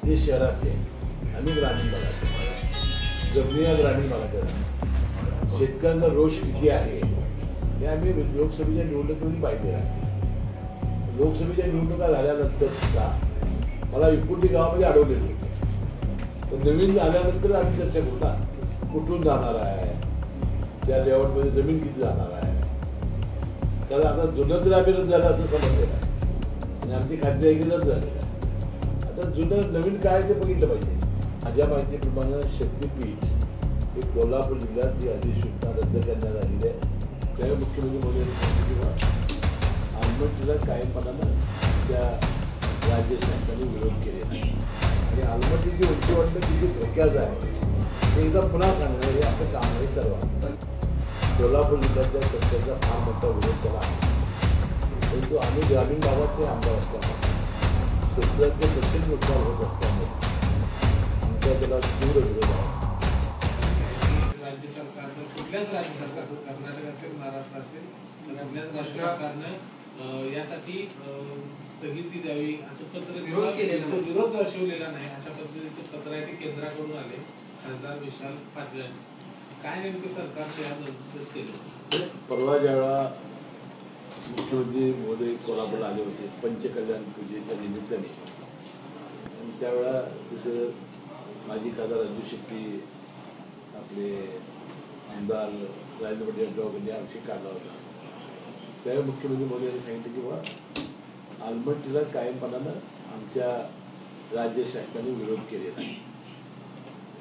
हे शहरातले आम्ही ग्रामीण भागात जमिनी या ग्रामीण भागात शेतकऱ्यांचा रोष किती आहे हे आम्ही लोकसभेच्या निवडणुकीमध्ये पाहिलेला आहे. लोकसभेच्या निवडणुका झाल्यानंतर सुद्धा मला इकुंडी गावामध्ये अडवलेले होते. तर नवीन झाल्यानंतर आम्ही चर्चा करू ना, कुठून जाणार आहे, त्या लेआउटमध्ये जमीन किती जाणार आहे. कारण आता जुनं तर आम्ही रद्द झालं असं समजलेलं आहे आणि आमची खातेदारी रद्द झालेली आहे. आता जुनं नवीन काय ते बघितलं पाहिजे. माझ्या माहितीप्रमाणे शक्तीपीठ हे कोल्हापूर जिल्ह्यात ही अधिसूचना रद्द करण्यात आलेली आहे. त्यावेळी मुख्यमंत्री मोदींनी सांगितलं किंवा आलमट्टीला कायमपणानं त्या राज्य शासनाने विरोध केलेला आहे आणि आलमट्टीची उंची वाटणं किती धोक्याचं आहे हे एकदा पुन्हा सांगणं हे आपलं काम आहे करवा. कोल्हापूर जिल्ह्यातल्या सरकारचा फार मोठा विरोध केला आहे, परंतु आम्ही ग्रामीण भागातले आमदार असल्यामुळे शेतकऱ्याचे प्रचंड नुकसान होत असल्यामुळे आमचा त्याला तीव्र विरोध आहे. राज्य सरकारनं कुठल्याच राज्य सरकारनं, कर्नाटक असेल, महाराष्ट्र असेल, तर कुठल्याच राज्य सरकारनं यासाठी स्थगिती द्यावी असं पत्र विरोध दर्शवलेला नाही. अशा पद्धतीचं पत्र आहे ते केंद्राकडून आले. खासदार विशाल पाटील काय नेमकं सरकारच्या यात केलं. परवा ज्यावेळा मुख्यमंत्री महोदय कोल्हापूरला आले होते पंचकल्याण पूजेच्या निमित्ताने, आणि त्यावेळा तिथं माजी खासदार राजू शेट्टी, आपले आमदार राजेंद्र पाटील यांनी आमची काढला होता. त्यावेळी मुख्यमंत्री महोदयांनी सांगितलं की बाबा आलमट्टीला कायमपणानं आमच्या राज्य शासनाने विरोध केलेला आहे.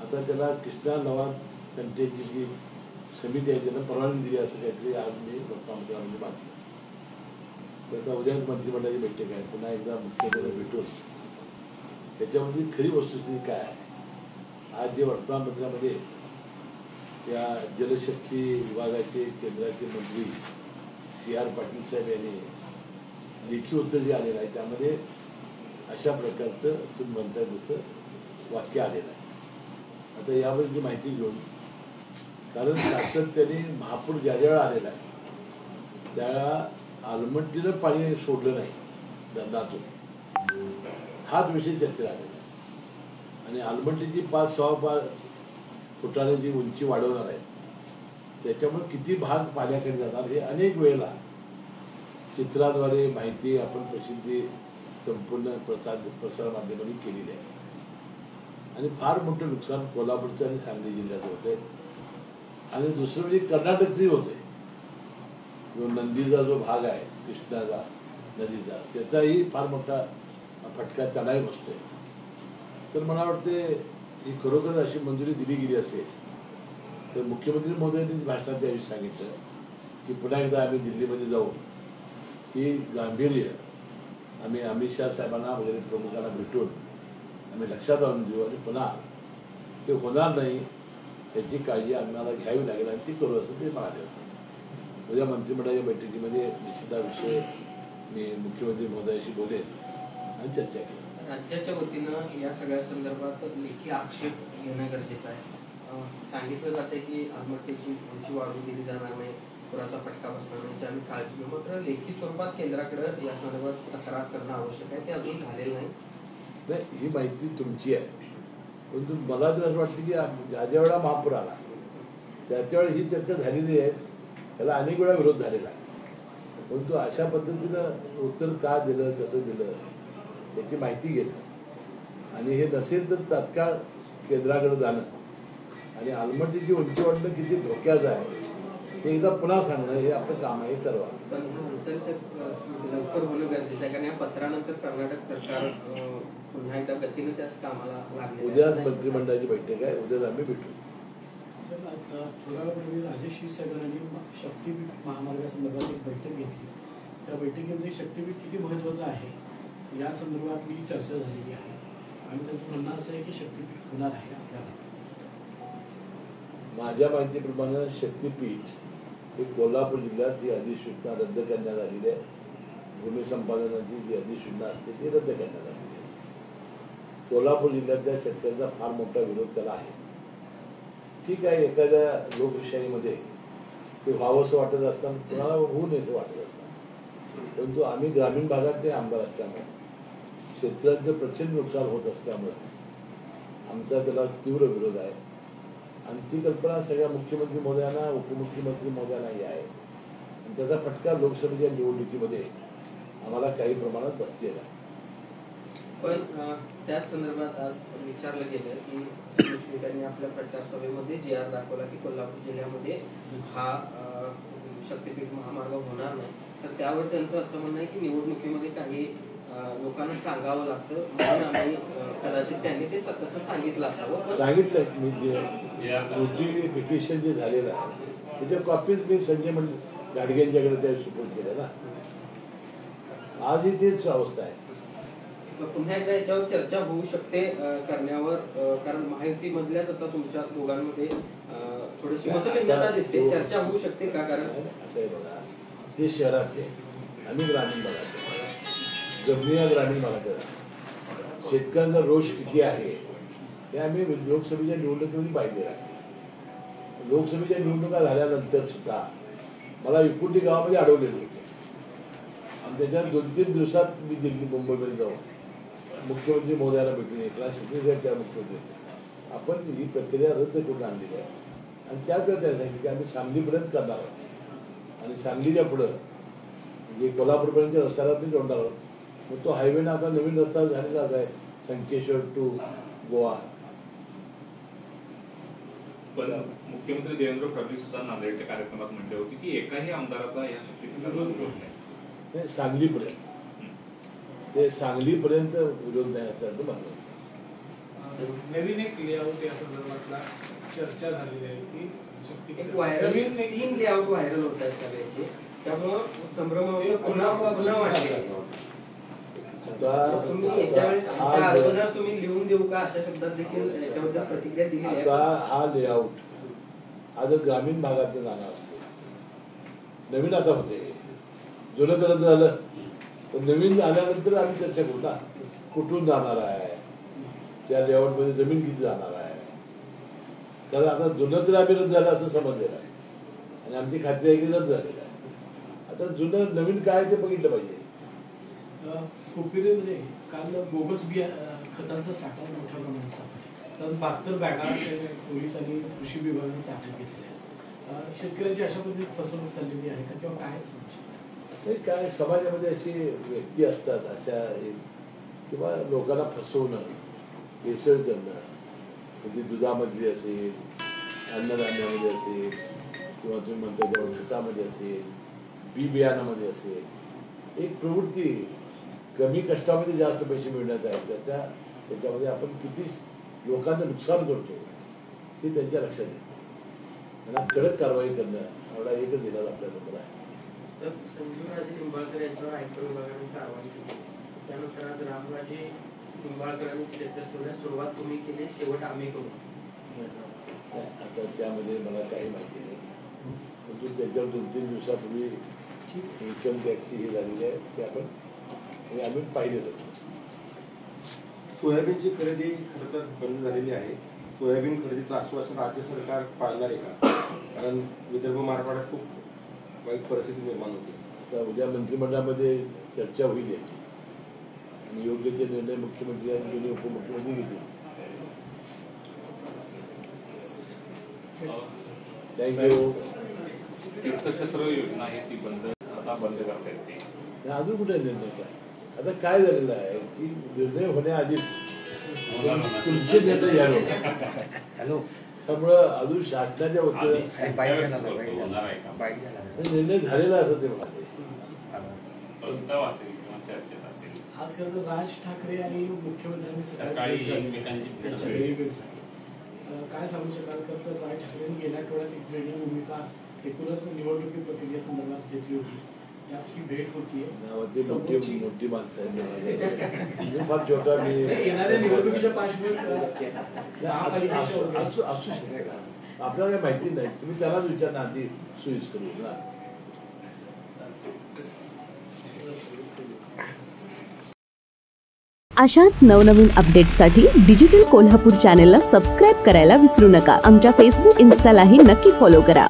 आता त्याला कृष्णा नवाब तंटेची जी समिती आहे त्यानं परवानगी दिली असं काहीतरी आज मी मुख्यमंत्र्यांमध्ये बांधलं. तर आता उद्या मंत्रिमंडळाची बैठक आहे, पुन्हा एकदा मुख्यमंत्री भेटून त्याच्यामध्ये खरी वस्तुस्थिती काय आहे. आज जे वर्तमानपत्रामध्ये त्या जलशक्ती विभागाचे केंद्राचे मंत्री CR पाटील साहेब यांनी लेखी उत्तर जे आलेलं आहे त्यामध्ये अशा प्रकारचं तुम्ही म्हणताय जसं वाक्य आलेलं आहे. आता याबद्दलची माहिती घेऊन, कारण सातत्याने महापूर ज्या वेळा आलेला आहे त्यावेळा आलमट्टीनं पाणी सोडलं नाही धरणातून, हाच विषय चर्चेला आलेला आहे. आणि आलमट्टीची 5-6 फुटाने जी उंची वाढवणार आहे त्याच्यामुळे किती भाग पाण्याकडे जाणार हे अनेक वेळेला चित्राद्वारे माहिती आपण प्रसिद्धी संपूर्ण प्रसार माध्यमांनी केलेली आहे. आणि फार मोठं नुकसान कोल्हापूरचं आणि सांगली जिल्ह्यात होतंय. आणि दुसरं म्हणजे कर्नाटकचंही होतंय. जो नंदीचा जो भाग आहे कृष्णाचा नदीचा त्याचाही फार मोठा फटका त्यालाही बसतोय. तर मला वाटते ही खरोखर अशी मंजुरी दिली गेली असेल तर मुख्यमंत्री महोदयांनी भाषणात त्यावेळी सांगितलं की पुन्हा एकदा आम्ही दिल्लीमध्ये जाऊ, ही गांभीर्य आम्ही अमित शाह साहेबांना वगैरे प्रमुखांना भेटून आम्ही लक्षात आणून देऊ आणि पुन्हा ते होणार नाही याची काळजी आम्हाला घ्यावी लागेल आणि ती करू असं ते म्हणाले होते. उद्या मंत्रिमंडळाच्या बैठकीमध्ये निश्चित विषय मी मुख्यमंत्री महोदयाशी बोलेन आणि चर्चा केली. राज्याच्या वतीनं या सगळ्या संदर्भात लेखी आक्षेप घेणं गरजेचं आहे. सांगितलं जाते की आलमट्टीची उंची वाढवून दिली जाणार नाही, पुराचा फटका बसणार नाही, आम्ही काळजी घेऊ. मात्र लेखी स्वरूपात केंद्राकडे या संदर्भात तक्रार करणं आवश्यक आहे, ते अजून झालेलं नाही. ही माहिती तुमची आहे, परंतु मला तर असं वाटतं की ज्या ज्या वेळा महापूर आला त्याच्या वेळी ही चर्चा झालेली आहे, त्याला अनेक वेळा विरोध झालेला आहे. परंतु अशा पद्धतीनं उत्तर का दिलं, कसं दिलं याची माहिती घेणं आणि हे नसेल तर तात्काळ केंद्राकडे जाणं आणि आलमट्टीची उंची वाढणं किती धोक्याचं आहे हे एकदा पुन्हा सांगणं हे आपलं काम आहे करवा. पण लवकर होणं गरजेचं आहे, कारण या पत्रानंतर कर्नाटक सरकार पुन्हा एकदा गतीनं त्याच कामाला लागले. उद्याच मंत्रिमंडळाची बैठक आहे, उद्याच आम्ही भेटू. सर, आता थोड्या वेळापूर्वी राजेश क्षीरसागरांनी शक्तीपीठ महामार्गासंदर्भात एक बैठक घेतली. त्या बैठकीमध्ये शक्तीपीठ किती महत्त्वाचं आहे या संदर्भातली चर्चा झालेली आहे आणि त्यांचं म्हणणं असं आहे की शक्तीपीठ होणार आहे आपल्याला. माझ्या माहितीप्रमाणे शक्तीपीठ हे कोल्हापूर जिल्ह्यात ही अधिसूचना रद्द करण्यात आलेली आहे. भूमी संपादनाची जी अधिसूचना असते ती रद्द करण्यात आलेली आहे. कोल्हापूर जिल्ह्यातल्या शेतकऱ्यांचा फार मोठा विरोध त्याला आहे. ठीक आहे, एखाद्या लोकशाहीमध्ये ते व्हावंसं वाटत असताना कोणाला होऊ नये असं वाटत असतं, परंतु आम्ही ग्रामीण भागातले आमदार असल्यामुळे शेतकऱ्यांचं प्रचंड नुकसान होत असल्यामुळं आमचा त्याला तीव्र विरोध आहे आणि ती कल्पना सगळ्या मुख्यमंत्री महोदयांना उपमुख्यमंत्री महोदयांनाही आहे आणि त्याचा फटका लोकसभेच्या निवडणुकीमध्ये आम्हाला काही प्रमाणात बसलेला आहे. पण त्याच संदर्भात आज विचारलं गेलं की सुनील आपल्या प्रचार सभेमध्ये जी.आर. दाखवला की कोल्हापूर जिल्ह्यामध्ये हा शक्तीपीठ महामार्ग होणार नाही, तर त्यावर त्यांचं असं म्हणणं आहे की निवडणुकीमध्ये काही लोकांना सांगावं लागतं म्हणून आम्ही कदाचित त्यांनी ते तसं सांगितलं असावं. सांगितलं मी जे नोटिफिकेशन जे झालेलं आहे त्याच्या कॉपीज मी संजय गाडगेंच्याकडे त्या सुपूर्द केल्या ना. आजही तेच अवस्था आहे. पुन्हा एकदा याच्यावर चर्चा होऊ शकते करण्यावर, कारण महायुतीमधल्याच आता तुमच्या दोघांमध्ये थोडीशी मतभिन्नता दिसते, चर्चा होऊ शकते का? कारण आता हे बघा, ते शहरातले आम्ही ग्रामीण भागात, जमिनी या ग्रामीण भागात शेतकऱ्यांचा रोष किती आहे हे आम्ही लोकसभेच्या निवडणुकीमध्ये पाहिजे आहे. लोकसभेच्या निवडणुका झाल्यानंतर सुद्धा मला इकुंडी गावामध्ये अडवलेले होते आणि त्याच्यात 2-3 दिवसात मी दिल्ली मुंबईमध्ये जाऊन मुख्यमंत्री महोदयांना भेटून एकनाथ शिंदे साहेब त्या मुख्यमंत्री होते. आपण ही प्रक्रिया रद्द करून आणलेली आहे आणि त्याच वेळेला त्यांनी सांगितलं की आम्ही सांगलीपर्यंत करणार आहोत आणि सांगलीच्या पुढं म्हणजे कोल्हापूरपर्यंतच्या रस्त्याला आपण जोडणार आहोत. मग तो हायवेनं आता नवीन रस्ता झालेलाच आहे संकेश्वर टू गोवा. पण मुख्यमंत्री देवेंद्र फडणवीस सुद्धा नांदेडच्या कार्यक्रमात म्हटले होते की एकाही आमदाराचा या शक्तीपीठाला विरोध नाही. सांगलीपर्यंत ते सांगलीपर्यंत विरोध नाही असल्याचं म्हणलं. नवीन एक लेआउट या संदर्भातला चर्चा झालेली आहे की एक व्हायरल 3 लेआउट व्हायरल होत आहेत सगळ्याचे, त्यामुळं संभ्रम पुन्हा वाढले. अगोदर तुम्ही लिहून देऊ का अशा शब्दात देखील याच्याबद्दल प्रतिक्रिया दिली आहे. हा लेआउट हा जर ग्रामीण भागातून जाणार असते, नवीन आता होते, जुनं तर रद्द झालं तर नवीन आल्यानंतर आम्ही चर्चा करू ना, कुठून जाणार आहे, त्या लेआउटमध्ये जमीन किती जाणार आहे. कारण आता जुनं तर आम्ही रद्द झालं असं समजलेलं आहे आणि आमची खात्री आहे की रद्द झालेलं आहे. आता जुनं नवीन काय ते बघितलं पाहिजे. कोपिरेमध्ये काल बोगस बिया खतांचा साठा मोठ्या प्रमाणात सापडला, तर 72 बॅगा पोलीस आणि कृषी विभागाने ताब्यात घेतलेल्या आहेत. शेतकऱ्यांची अशा पद्धतीने फसवणूक चाललेली आहे का किंवा काय समजलं? काय समाजामध्ये अशी व्यक्ती असतात अशा किंवा लोकांना फसवणं, भेसळ करणं, म्हणजे दुधामधली असेल, अन्नधान्यामध्ये असेल किंवा तुम्ही म्हणता तेव्हा खतामध्ये असेल, बी बियाणामध्ये असेल, एक प्रवृत्ती कमी कष्टामध्ये जास्त पैसे मिळण्यात आहे. त्याच्यामध्ये आपण किती लोकांचं नुकसान करतो हे त्यांच्या लक्षात येतं. त्यांना कडक कारवाई करणं एवढा एकच दिला आपल्यासमोर आहे. संजीवराजे निंबाळकर यांच्यावर आयकर विभागाने कारवाई केली, त्यानंतर आज रामराजे निंबाळकरांनी स्टेटस ठेवण्यास सुरुवात तुम्ही केली, शेवट आम्ही करू. आता त्यामध्ये मला काही माहिती नाही, परंतु त्याच्यावर 2-3 दिवसापूर्वी इन्कम टॅक्सची हे झालेली आहे ते आपण आम्ही पाहिलेलं होतं. सोयाबीनची खरेदी खरं तर बंद झालेली आहे. सोयाबीन खरेदीचं आश्वासन राज्य सरकार पाळणार आहे का? कारण विदर्भ मराठवाड्यात खूप वाईट परिस्थिती निर्माण होती. आता उद्या मंत्रिमंडळामध्ये चर्चा होईल याची आणि योग्य ते निर्णय मुख्यमंत्री आणि दोन्ही उपमुख्यमंत्री घेतील. थँक्यू. तीर्थक्षेत्र योजना आहे ती आता बंद करता येते. अजून कुठे निर्णय काय? आता काय झालेलं आहे की निर्णय होण्याआधीच तुमचे निर्णय यावे. त्यामुळं अजून शासनाच्या वतीनं निर्णय झालेला असं ते म्हणाले. आज खरं तर राज ठाकरे आणि मुख्यमंत्र्यांनी काय सांगू शकाल? तर राज ठाकरेंनी गेल्या आठवड्यात एक वेगळी भूमिका एकूणच निवडणुकी प्रक्रियेसंदर्भात घेतली होती. त्यात ही भेट होतीये. मोठी माणसं आहेत, फार छोटा मी येणाऱ्या निवडणुकीच्या पार्श्वभूमीवर असू शकते. आपल्याला काही माहिती नाही, तुम्ही त्यालाच विचारणं आधी सोयीस्कर होईल ना. अशाच नवनवीन अपडेट्ससाठी डिजिटल कोल्हापूर चॅनेलला सबस्क्राईब करायला विसरू नका. आमच्या फेसबुक, इन्स्टालाही नक्की फॉलो करा.